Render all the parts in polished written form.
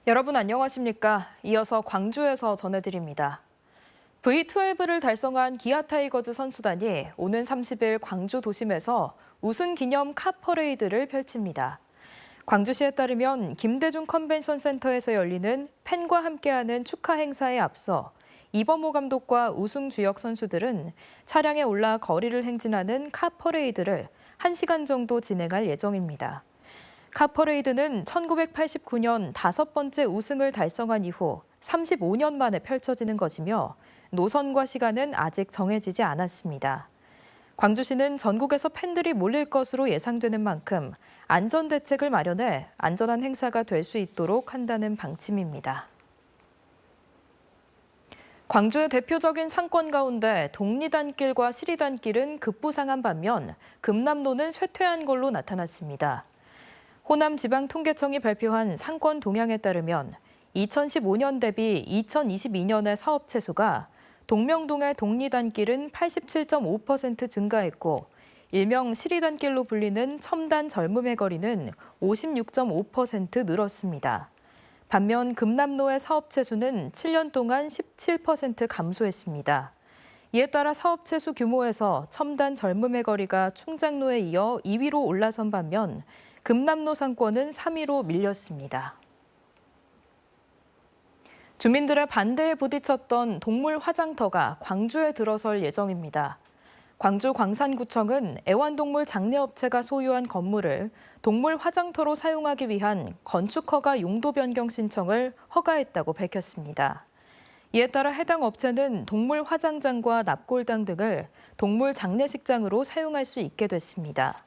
여러분 안녕하십니까? 이어서 광주에서 전해드립니다. V12를 달성한 기아 타이거즈 선수단이 오는 30일 광주 도심에서 우승 기념 카 퍼레이드를 펼칩니다. 광주시에 따르면 김대중 컨벤션 센터에서 열리는 팬과 함께하는 축하 행사에 앞서 이범호 감독과 우승 주역 선수들은 차량에 올라 거리를 행진하는 카 퍼레이드를 1시간 정도 진행할 예정입니다. 카 퍼레이드는 1989년 5번째 우승을 달성한 이후 35년 만에 펼쳐지는 것이며 노선과 시간은 아직 정해지지 않았습니다. 광주시는 전국에서 팬들이 몰릴 것으로 예상되는 만큼 안전 대책을 마련해 안전한 행사가 될 수 있도록 한다는 방침입니다. 광주의 대표적인 상권 가운데 독리단길과 시리단길은 급부상한 반면 금남로는 쇠퇴한 걸로 나타났습니다. 호남지방통계청이 발표한 상권 동향에 따르면 2015년 대비 2022년의 사업 채수가 동명동의 독리단길은 87.5% 증가했고 일명 시리단길로 불리는 첨단 젊음의 거리는 56.5% 늘었습니다. 반면 금남로의 사업 채수는 7년 동안 17% 감소했습니다. 이에 따라 사업 채수 규모에서 첨단 젊음의 거리가 충장로에 이어 2위로 올라선 반면 금남로 상권은 3위로 밀렸습니다. 주민들의 반대에 부딪혔던 동물 화장터가 광주에 들어설 예정입니다. 광주 광산구청은 애완동물 장례업체가 소유한 건물을 동물 화장터로 사용하기 위한 건축허가 용도 변경 신청을 허가했다고 밝혔습니다. 이에 따라 해당 업체는 동물 화장장과 납골당 등을 동물 장례식장으로 사용할 수 있게 됐습니다.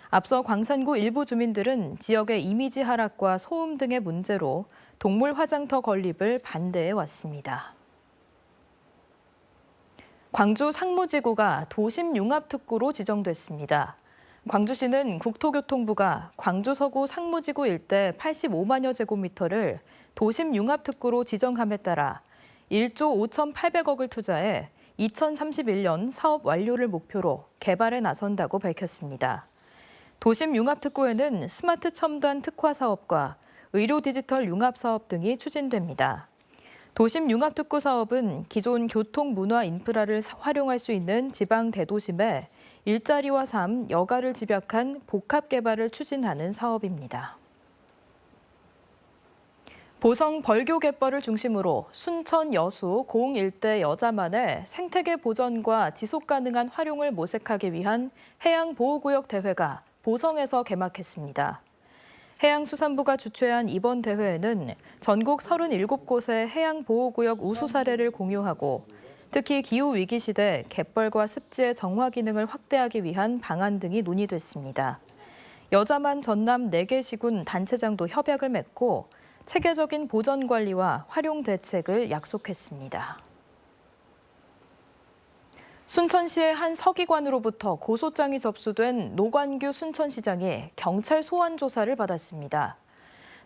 앞서 광산구 일부 주민들은 지역의 이미지 하락과 소음 등의 문제로 동물 화장터 건립을 반대해 왔습니다. 광주 상무지구가 도심융합특구로 지정됐습니다. 광주시는 국토교통부가 광주 서구 상무지구 일대 85만여 제곱미터를 도심융합특구로 지정함에 따라 1조 5,800억을 투자해 2031년 사업 완료를 목표로 개발에 나선다고 밝혔습니다. 도심융합특구에는 스마트 첨단 특화 사업과 의료 디지털 융합 사업 등이 추진됩니다. 도심융합특구 사업은 기존 교통 문화 인프라를 활용할 수 있는 지방 대도심에 일자리와 삶, 여가를 집약한 복합 개발을 추진하는 사업입니다. 보성 벌교 갯벌을 중심으로 순천 여수 고흥 일대 여자만의 생태계 보전과 지속 가능한 활용을 모색하기 위한 해양보호구역 대회가 보성에서 개막했습니다. 해양수산부가 주최한 이번 대회에는 전국 37곳의 해양보호구역 우수 사례를 공유하고 특히 기후위기 시대 갯벌과 습지의 정화 기능을 확대하기 위한 방안 등이 논의됐습니다. 여자만 전남 4개 시군 단체장도 협약을 맺고 체계적인 보전 관리와 활용 대책을 약속했습니다. 순천시의 한 서기관으로부터 고소장이 접수된 노관규 순천시장이 경찰 소환 조사를 받았습니다.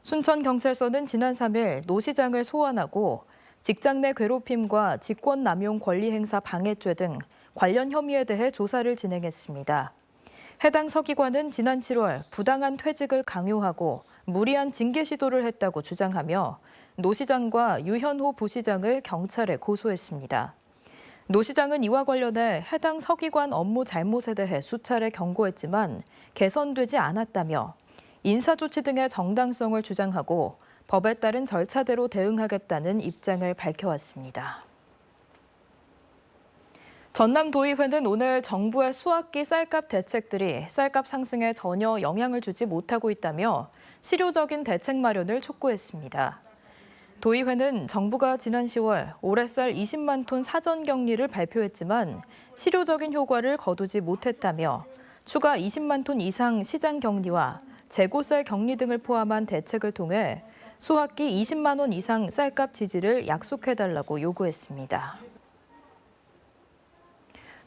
순천경찰서는 지난 3일 노 시장을 소환하고 직장 내 괴롭힘과 직권남용 권리행사 방해죄 등 관련 혐의에 대해 조사를 진행했습니다. 해당 서기관은 지난 7월 부당한 퇴직을 강요하고 무리한 징계 시도를 했다고 주장하며 노 시장과 유현호 부시장을 경찰에 고소했습니다. 노 시장은 이와 관련해 해당 서기관 업무 잘못에 대해 수차례 경고했지만 개선되지 않았다며 인사조치 등의 정당성을 주장하고 법에 따른 절차대로 대응하겠다는 입장을 밝혀왔습니다. 전남도의회는 오늘 정부의 수학기 쌀값 대책들이 쌀값 상승에 전혀 영향을 주지 못하고 있다며 실효적인 대책 마련을 촉구했습니다. 도의회는 정부가 지난 10월 올해 쌀 20만 톤 사전 격리를 발표했지만 실효적인 효과를 거두지 못했다며 추가 20만 톤 이상 시장 격리와 재고쌀 격리 등을 포함한 대책을 통해 수학기 20만 원 이상 쌀값 지지를 약속해달라고 요구했습니다.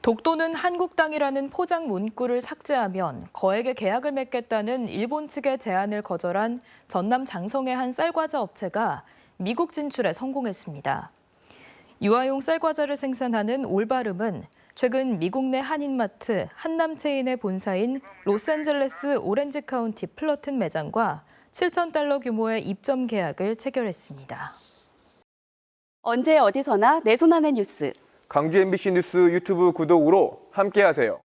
독도는 한국 땅이라는 포장 문구를 삭제하면 거액의 계약을 맺겠다는 일본 측의 제안을 거절한 전남 장성의 한 쌀과자 업체가 미국 진출에 성공했습니다. 유아용 쌀과자를 생산하는 올바름은 최근 미국 내 한인마트 한남체인의 본사인 로스앤젤레스 오렌지 카운티 플러튼 매장과 7,000달러 규모의 입점 계약을 체결했습니다. 언제 어디서나 내 손 안의 뉴스. 광주 MBC 뉴스 유튜브 구독으로 함께하세요.